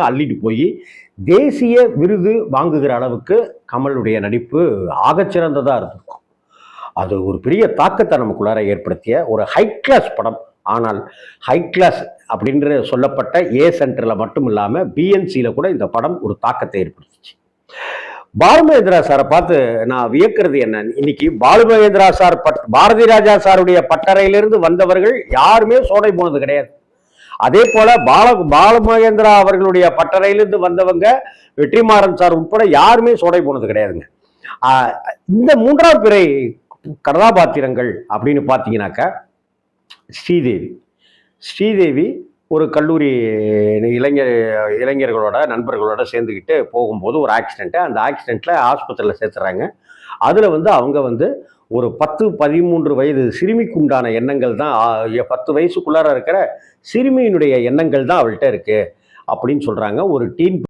அள்ளிட்டு போய் தேசிய விருது வாங்குகிற அளவுக்கு கமலுடைய நடிப்பு ஆகச்சிறந்ததாக இருந்திருக்கும். அது ஒரு பெரிய தாக்கத்தை நமக்குள்ளார ஏற்படுத்திய ஒரு ஹை கிளாஸ் படம். ஆனால் ஹை கிளாஸ் அப்படின்ற சொல்லப்பட்ட ஏ சென்டரில் மட்டும் இல்லாமல் பிஎன்சியில் கூட இந்த படம் ஒரு தாக்கத்தை ஏற்படுத்துச்சு. பாலுமகேந்திரா சாரை பார்த்து நான் வியக்கிறது என்ன, இன்னைக்கு பாலுமகேந்திரா சார் பாரதி ராஜா சாருடைய பட்டறையிலிருந்து வந்தவர்கள் யாருமே சோடை போனது கிடையாது. அதே போல பாலுமகேந்திரா அவர்களுடைய பட்டறையிலிருந்து வந்தவங்க வெற்றிமாறன் சார் உட்பட யாருமே சோடை போனது கிடையாதுங்க. இந்த மூன்றாம் பிறை கதாபாத்திரங்கள் அப்படின்னு பார்த்தீங்கன்னாக்கா ஸ்ரீதேவி ஒரு கல்லூரி இளைஞர்களோட நண்பர்களோட சேர்ந்துக்கிட்டு போகும்போது ஒரு ஆக்சிடென்ட்டு, அந்த ஆக்சிடென்ட்டில் ஆஸ்பத்திரியில் சேர்த்துறாங்க. அதில் அவங்க ஒரு 10-13 வயது சிறுமிக்கு உண்டான எண்ணங்கள் தான், 10 வயசுக்குள்ளார இருக்கிற சிறுமியினுடைய எண்ணங்கள் தான் அவள்கிட்ட இருக்குது அப்படின்னு சொல்கிறாங்க. ஒரு டீன்